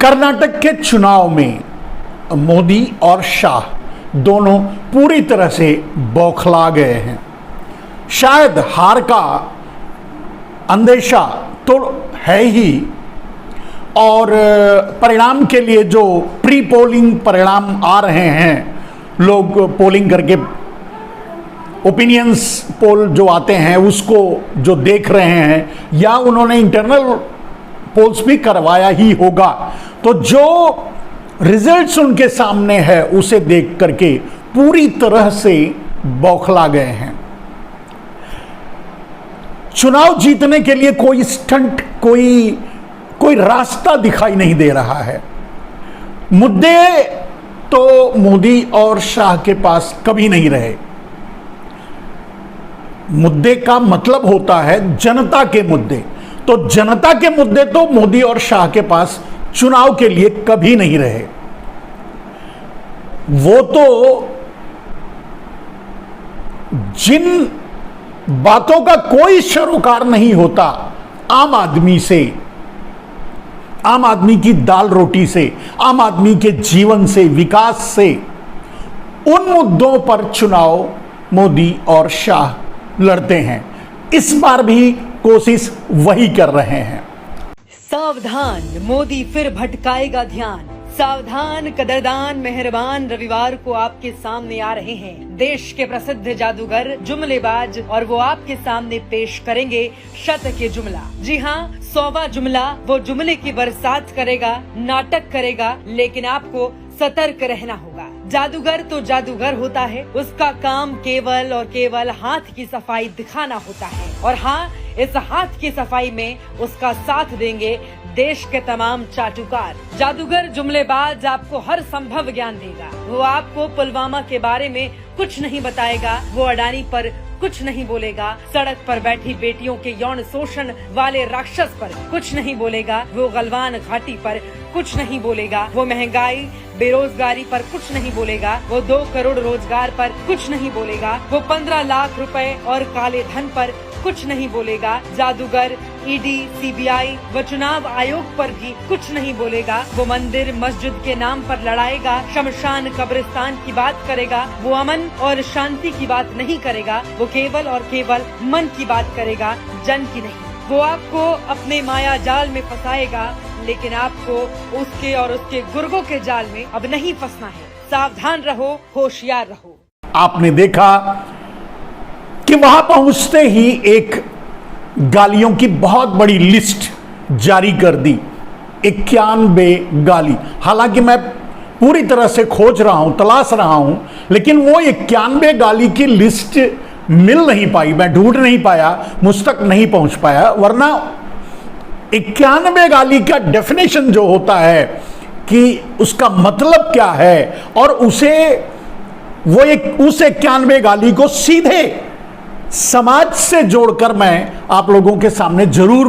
कर्नाटक के चुनाव में मोदी और शाह दोनों पूरी तरह से बौखला गए हैं। शायद हार का अंदेशा तो है ही, और परिणाम के लिए जो प्री पोलिंग परिणाम आ रहे हैं, लोग पोलिंग करके ओपिनियंस पोल जो आते हैं उसको जो देख रहे हैं, या उन्होंने इंटरनल पोल्स भी करवाया ही होगा, तो जो रिजल्ट्स उनके सामने है उसे देख करके पूरी तरह से बौखला गए हैं। चुनाव जीतने के लिए कोई स्टंट, कोई रास्ता दिखाई नहीं दे रहा है। मुद्दे तो मोदी और शाह के पास कभी नहीं रहे। मुद्दे का मतलब होता है जनता के मुद्दे, तो जनता के मुद्दे तो मोदी और शाह के पास चुनाव के लिए कभी नहीं रहे। वो तो जिन बातों का कोई सरोकार नहीं होता, आम आदमी से, आम आदमी की दाल रोटी से, आम आदमी के जीवन से, विकास से, उन मुद्दों पर चुनाव मोदी और शाह लड़ते हैं। इस बार भी कोशिश वही कर रहे हैं। सावधान, मोदी फिर भटकाएगा ध्यान। सावधान, कदरदान, मेहरबान रविवार को आपके सामने आ रहे हैं देश के प्रसिद्ध जादूगर, जुमलेबाज, और वो आपके सामने पेश करेंगे शत के जुमला। जी हाँ, 100वां जुमला। वो जुमले की बरसात करेगा, नाटक करेगा, लेकिन आपको सतर्क रहना होगा। जादूगर तो जादूगर होता है, उसका काम केवल और केवल हाथ की सफाई दिखाना होता है। और हाँ, इस हाथ की सफाई में उसका साथ देंगे देश के तमाम चाटुकार। जादूगर जुमलेबाज आपको हर संभव ज्ञान देगा। वो आपको पुलवामा के बारे में कुछ नहीं बताएगा, वो अडानी पर कुछ नहीं बोलेगा, सड़क पर बैठी बेटियों के यौन शोषण वाले राक्षस पर कुछ नहीं बोलेगा, वो गलवान घाटी पर कुछ नहीं बोलेगा, वो महंगाई बेरोजगारी पर कुछ नहीं बोलेगा, वो 2 करोड़ रोजगार पर कुछ नहीं बोलेगा, वो 15 लाख रुपए और काले धन पर कुछ नहीं बोलेगा। जादूगर ईडी, सीबीआई व चुनाव आयोग पर भी कुछ नहीं बोलेगा। वो मंदिर मस्जिद के नाम पर लड़ाएगा, शमशान कब्रिस्तान की बात करेगा, वो अमन और शांति की बात नहीं करेगा, वो केवल और केवल मन की बात करेगा, जन की नहीं। वो आपको अपने माया जाल में फंसाएगा, लेकिन आपको उसके और उसके गुर्गों के जाल में अब नहीं फंसना है। सावधान रहो, होशियार रहो। आपने देखा कि वहां पहुंचते ही एक गालियों की बहुत बड़ी लिस्ट जारी कर दी, 91 गाली। हालांकि मैं पूरी तरह से खोज रहा हूं, तलाश रहा हूं, लेकिन वो 91 गाली की लिस्ट मिल नहीं पाई, मैं ढूंढ नहीं पाया, मुझ तक नहीं पहुंच पाया। वरना 91 गाली का डेफिनेशन जो होता है कि उसका मतलब क्या है, और उसे वो उस 91 गाली को सीधे समाज से जोड़कर मैं आप लोगों के सामने जरूर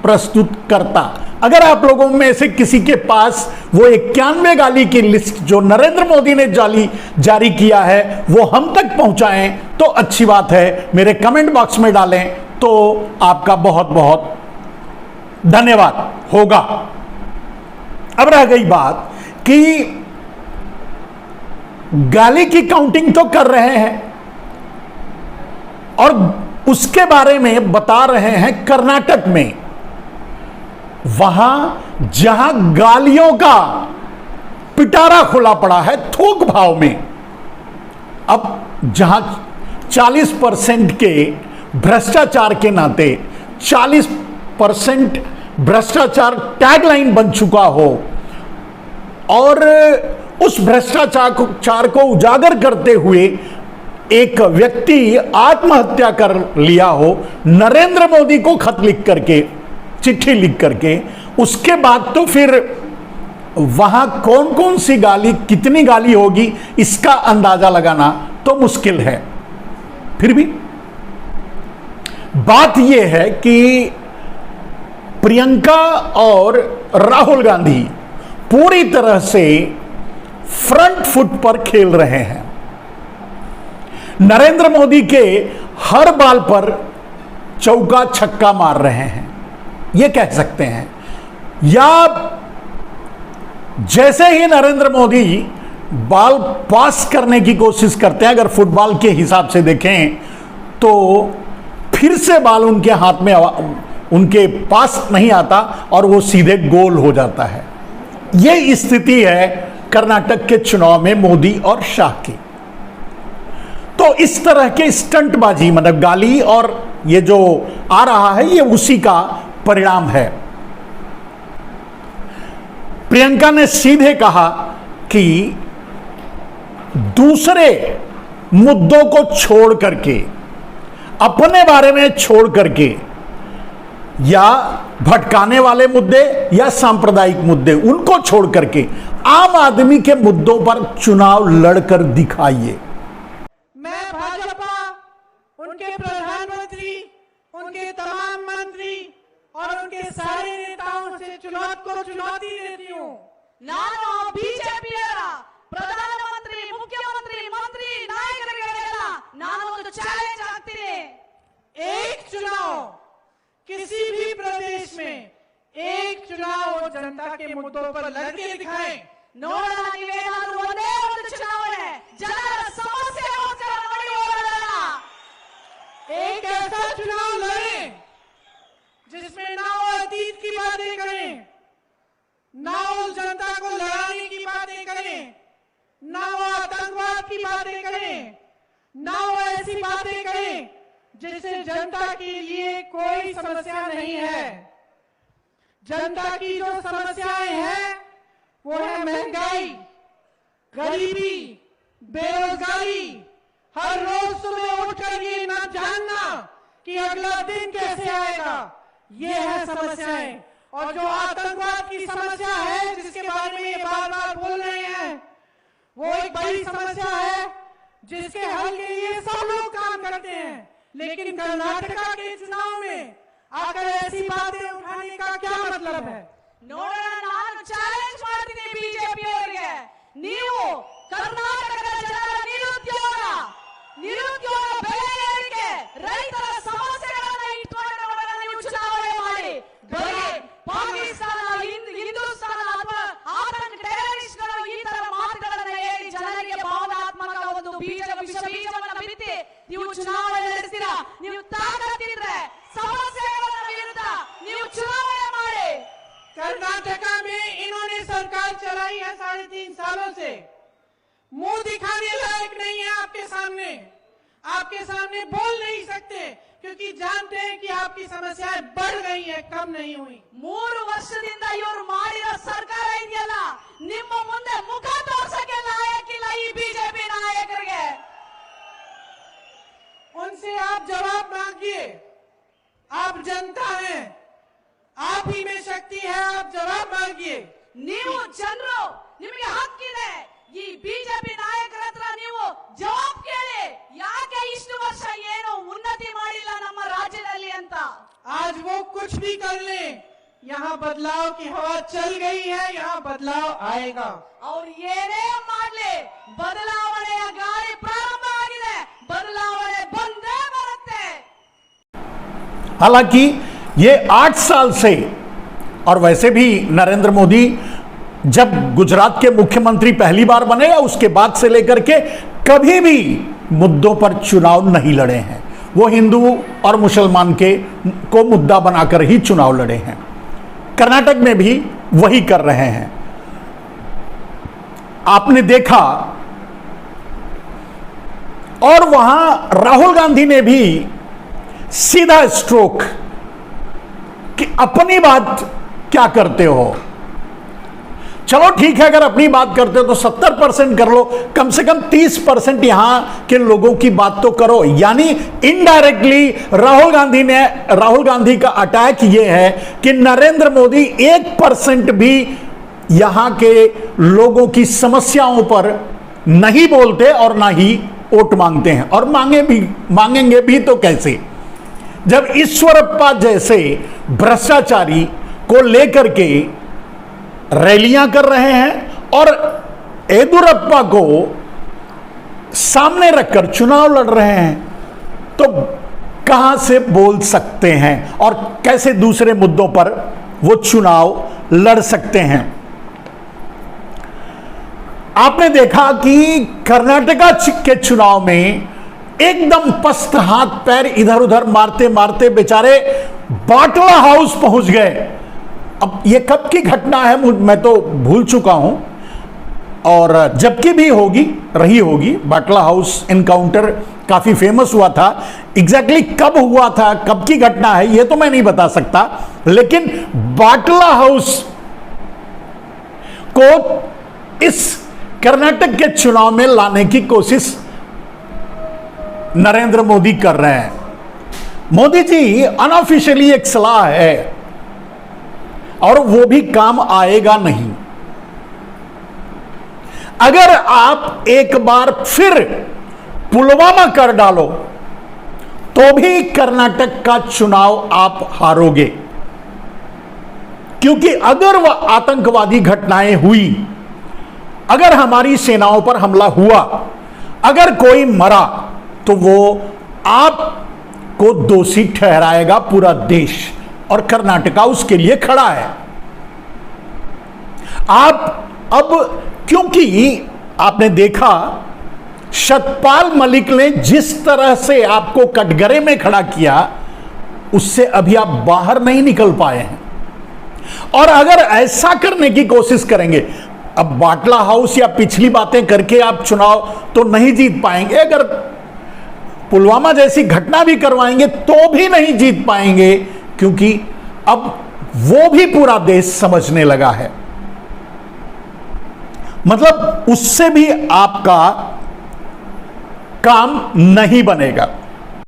प्रस्तुत करता। अगर आप लोगों में से किसी के पास वो 91 गाली की लिस्ट जो नरेंद्र मोदी ने जारी किया है वो हम तक पहुंचाएं तो अच्छी बात है, मेरे कमेंट बॉक्स में डालें तो आपका बहुत बहुत धन्यवाद होगा। अब रह गई बात कि गाली की काउंटिंग तो कर रहे हैं और उसके बारे में बता रहे हैं कर्नाटक में, वहां जहां गालियों का पिटारा खुला पड़ा है थोक भाव में। अब जहां 40% के भ्रष्टाचार के नाते 40% भ्रष्टाचार टैगलाइन बन चुका हो, और उस भ्रष्टाचार को उजागर करते हुए एक व्यक्ति आत्महत्या कर लिया हो, नरेंद्र मोदी को खत लिख करके, चिट्ठी लिख करके, उसके बाद तो फिर वहां कौन कौन सी गाली, कितनी गाली होगी इसका अंदाजा लगाना तो मुश्किल है। फिर भी बात यह है कि प्रियंका और राहुल गांधी पूरी तरह से फ्रंट फुट पर खेल रहे हैं। नरेंद्र मोदी के हर बाल पर चौका छक्का मार रहे हैं, यह कह सकते हैं, या जैसे ही नरेंद्र मोदी बॉल पास करने की कोशिश करते हैं, अगर फुटबॉल के हिसाब से देखें तो फिर से बॉल उनके हाथ में उनके पास नहीं आता और वो सीधे गोल हो जाता है। ये स्थिति है कर्नाटक के चुनाव में मोदी और शाह की। तो इस तरह के स्टंटबाजी, मतलब गाली और ये जो आ रहा है, ये उसी का परिणाम है। प्रियंका ने सीधे कहा कि दूसरे मुद्दों को छोड़ करके, अपने बारे में छोड़ करके, या भटकाने वाले मुद्दे या सांप्रदायिक मुद्दे, उनको छोड़ करके आम आदमी के मुद्दों पर चुनाव लड़कर दिखाइए। मैं भाजपा, उनके प्रधानमंत्री, उनके तमाम मंत्री और उनके सारे नेताओं से चुनौती देती हूँ। ನಾನು ಬಿಜೆಪಿಯರ ಪ್ರಧಾನಮಂತ್ರಿ, ಮುಖ್ಯಮಂತ್ರಿ, ಮಂತ್ರಿ, ನಾಯಕರಿಗೆಲ್ಲ ನಾನು ಒಂದು ಚಾಲೆಂಜ್ ಹಾಕ್ತೀನಿ। एक चुनाव किसी भी प्रदेश में, एक चुनाव वो जनता के मुद्दों पर लड़के दिखाएं। ನೋಡೋಣ, ನೀವೇನಾದ್ರೂ ಒಂದೇ ಒಂದು ಚುನಾವಣೆ ಜನರ ಸಮಸ್ಯೆಗೋಸ್ಕರ ನೋಡಿ ಹೋಗೋಣ। एक ऐसा चुनाव लड़ें जिसमें ना वो अतीत की बातें करें, ना वो जनता को लड़ाने की बातें करें, ना वो आतंकवाद की बातें करें, ना वो ऐसी बातें करें जिससे जनता के लिए कोई समस्या नहीं है। जनता की जो समस्याएं हैं वो है महंगाई, गरीबी, बेरोजगारी, हर रोज सुबह उठकर ये न जानना कि अगला दिन कैसे आएगा, ये है समस्याएं। और जो आतंकवाद की समस्या है जिसके बारे में ये बार बार बोल रहे हैं, वो एक बड़ी समस्या है जिसके हल के लिए सब लोग काम करते हैं। लेकिन कर्नाटका के चुनाव में आकर ऐसी बातें उठाने का क्या मतलब है? ನೋಡೋಣ, ನಾನು ಚಾಲೆಂಜ್ ಮಾಡ್ತೀನಿ ಬಿಜೆಪಿ ಅವರಿಗೆ। ನೀವು ಕರ್ನಾಟಕದ ಜನರ ನಿರುದ್ಯೋಗ ಬೆಲೆ ಏರಿಕೆ, ರೈತರ ಸಮಸ್ಯೆಗಳನ್ನ ಇಟ್ಕೊಂಡು ನೋಡೋಣ ನೀವು ಚುನಾವಣೆ ಮಾಡಿ। ಬರೀ ಪಾಕಿಸ್ತಾನ, ಹಿಂದೂಸ್ತಾನ ಅಥವಾ ಆತಂಕ ಟೆರರಿಸ್ಟ್ಗಳು ಈ ತರ ಮಾತುಗಳನ್ನ ಹೇಳಿ ಜನರಿಗೆ ಭಾವನಾತ್ಮಕ ಒಂದು ಬೀಜವನ್ನ ಬಿತ್ತಿ ನೀವು ಚುನಾವಣೆ ನಡೆಸ್ತೀರಾ। ನೀವು ತಾಕತ್ತಿದ್ರೆ ಸಮಸ್ಯೆಗಳ ವಿರುದ್ಧ ನೀವು ಚುನಾವಣೆ ಮಾಡಿ। कर्नाटका में इन्होंने सरकार चलाई है 3.5 सालों से, मुंह दिखाने लायक नहीं है आपके सामने बोल नहीं सकते, क्योंकि जानते हैं कि आपकी समस्याएं बढ़ गई है, कम नहीं हुई। 3 ವರ್ಷದಿಂದ ಇವರು ಮಾಡಿರೋ ಸರ್ಕಾರ ಇದೆಯಲ್ಲ, ನಿಮ್ಮ ಮುಂದೆ ಮುಖ ತೋರ್ಸಕ್ಕೆ ಲಾಯಕ್ಕಿಲ್ಲ ಈ ಬಿಜೆಪಿ ನಾಯಕರಿಗೆ। उनसे आप जवाब मांगिए, आप जनता हैं, आप ही में शक्ति है, आप जवाब मांगिए। ನೀವು ಜನರು, ನಿಮಗೆ ಹಕ್ಕಿದೆ। ಈ ಬಿಜೆಪಿ ನಾಯಕರ ಹತ್ರ ನೀವು ಜವಾಬ್ ಕೇಳಿ, ಯಾಕೆ ಇಷ್ಟು ವರ್ಷ ಏನು ಉನ್ನತಿ ಮಾಡಿಲ್ಲ ನಮ್ಮ ರಾಜ್ಯದಲ್ಲಿ ಅಂತ। आज वो कुछ भी कर ले, यहाँ बदलाव की हवा चल गई है, यहाँ बदलाव आएगा। ಅವ್ರು ಏನೇ ಮಾಡ್ಲಿ, ಬದಲಾವಣೆಯ ಗಾಳಿ ಪ್ರಾರಂಭ ಆಗಿದೆ, ಬದಲಾವಣೆ ಬಂದೇ ಬರುತ್ತೆ। हालांकि ये 8 साल से, और वैसे भी नरेंद्र मोदी जब गुजरात के मुख्यमंत्री पहली बार बने या उसके बाद से लेकर के कभी भी मुद्दों पर चुनाव नहीं लड़े हैं। वो हिंदू और मुसलमान को मुद्दा बनाकर ही चुनाव लड़े हैं। कर्नाटक में भी वही कर रहे हैं। आपने देखा, और वहां राहुल गांधी ने भी सीधा स्ट्रोक कि अपनी बात क्या करते हो। चलो ठीक है, अगर अपनी बात करते हो तो 70% कर लो, कम से कम 30% यहां के लोगों की बात तो करो। यानी इनडायरेक्टली राहुल गांधी का अटैक यह है कि नरेंद्र मोदी 1% भी यहां के लोगों की समस्याओं पर नहीं बोलते और ना ही वोट मांगते हैं, और मांगेंगे भी तो कैसे, जब ईश्वरप्पा जैसे भ्रष्टाचारी को लेकर के रैलियां कर रहे हैं और येदियुरप्पा को सामने रखकर चुनाव लड़ रहे हैं, तो कहां से बोल सकते हैं और कैसे दूसरे मुद्दों पर वो चुनाव लड़ सकते हैं। आपने देखा कि कर्नाटका के चुनाव में एकदम पस्त हाथ पैर इधर उधर मारते मारते बेचारे बाटला हाउस पहुंच गए। अब ये कब की घटना है मैं तो भूल चुका हूं, और जबकि भी रही होगी। बाटला हाउस एनकाउंटर काफी फेमस हुआ था। एग्जैक्टली कब हुआ था, कब की घटना है, यह तो मैं नहीं बता सकता, लेकिन बाटला हाउस को इस कर्नाटक के चुनाव में लाने की कोशिश नरेंद्र मोदी कर रहे हैं। मोदी जी अनऑफिशियली एक सलाह है, और वो भी काम आएगा नहीं। अगर आप एक बार फिर पुलवामा कर डालो तो भी कर्नाटक का चुनाव आप हारोगे, क्योंकि अगर वह आतंकवादी घटनाएं हुई, अगर हमारी सेनाओं पर हमला हुआ, अगर कोई मरा, तो वो आपको दोषी ठहराएगा पूरा देश, और कर्नाटका उसके लिए खड़ा है। आप अब, क्योंकि आपने देखा सतपाल मलिक ने जिस तरह से आपको कटघरे में खड़ा किया, उससे अभी आप बाहर नहीं निकल पाए हैं। और अगर ऐसा करने की कोशिश करेंगे, अब बाटला हाउस या पिछली बातें करके आप चुनाव तो नहीं जीत पाएंगे, अगर पुलवामा जैसी घटना भी करवाएंगे तो भी नहीं जीत पाएंगे, क्योंकि अब वो भी पूरा देश समझने लगा है। मतलब उससे भी आपका काम नहीं बनेगा।